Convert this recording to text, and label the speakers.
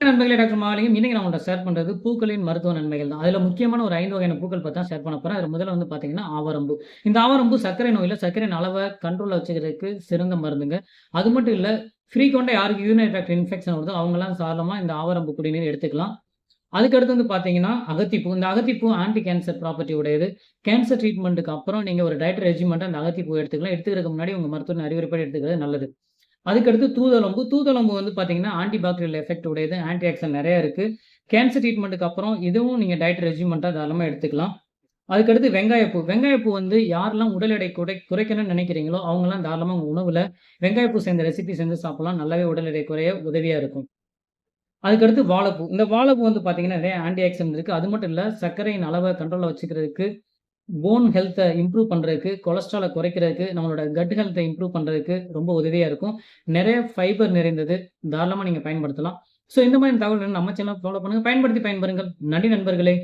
Speaker 1: நண்பர்களே டாக்டர் மாலிங்கம். இன்னைக்கு நான் உங்கள்ட்ட ஷேர் பண்றது பூக்களின் மருத்துவ நன்மைகள் தான். அதுல முக்கியமான ஒரு 5 வகையான பூக்கள் பத்தி தான் ஷேர் பண்ண போறேன். அதுல முதல்ல வந்து பாத்தீங்கன்னா, ஆவாரம்பூ. இந்த ஆவாரம்பூ சர்க்கரை நோயில சர்க்கரையின் அளவ கண்ட்ரோல்ல வச்சுக்கிறதுக்கு சிறந்த மருந்துங்க. அது மட்டும் இல்ல, ஃப்ரீக்வென்ட்டா யாருக்கு யூரினரி ட்ராக்ட் இன்ஃபெக்ஷன் வருதோ அவங்கலாம் தாராளமா இந்த ஆவாரம்பூ குடிநீர் எடுத்துக்கலாம். அதுக்கடுத்து வந்து பார்த்தீங்கன்னா, அகத்திப்பூ. இந்த அகத்திப்பூ ஆன்டி கேன்சர் ப்ராப்பர்ட்டி உடையது. கேன்சர் ட்ரீட்மெண்ட்டுக்கு அப்புறம் நீங்க ஒரு டயட் ரெஜிமெண்ட்டா அந்த அகத்திப்பூ எடுத்துக்கலாம். எடுத்துக்கிறதுக்கு முன்னாடி உங்க மருத்துவரின் அறிவுரைப்படி எடுத்துக்கிறது நல்லது. அதுக்கடுத்து தூதுவளம்பூ. தூதுவளம்பூ வந்து பார்த்தீங்கன்னா, ஆன்டி பாக்டீரியல் எஃபெக்ட் உடையது. ஆன்டி ஆக்ஸிடென்ட் நெறைய இருக்கு. கேன்சர் ட்ரீட்மெண்ட்டுக்கு அப்புறம் இதுவும் நீங்க டயட் ரெஜிமெண்ட்டா தாராளமா எடுத்துக்கலாம். அதுக்கடுத்து வெங்காயப்பூ. வெங்காயப்பூ வந்து யாரெல்லாம் உடல் எடை குறைக்கணும்னு நினைக்கிறீங்களோ, அவங்கலாம் தாராளமா உங்க உணவுல வெங்காயப்பூ சேர்ந்த ரெசிபி செஞ்சு சாப்பிடலாம். நல்லாவே உடல் எடை குறைய உதவியா இருக்கும். அதுக்கடுத்து வாழைப்பூ. இந்த வாழைப்பூ வந்து பார்த்தீங்கன்னா, நிறைய ஆன்டி ஆக்ஸிடென்ட் இருக்கு. அது மட்டும் இல்ல, சர்க்கரையின் அளவ கண்ட்ரோல்ல வச்சுக்கிறதுக்கு, போன் ஹெல்த்த இம்ப்ரூவ் பண்றதுக்கு, கொலஸ்ட்ரால குறைக்கிறதுக்கு, நம்மளோட கட் ஹெல்த்த இம்ப்ரூவ் பண்றதுக்கு ரொம்ப உதவியா இருக்கும். நிறைய ஃபைபர் நிறைந்தது. தாராளமா நீங்க பயன்படுத்தலாம். ஸோ இந்த மாரி தகவல்கள் நம்ம சேனல ஃபாலோ பண்ணுங்க. பயன்படுத்தி பயன்பெறுங்கள். நன்றி நண்பர்களே!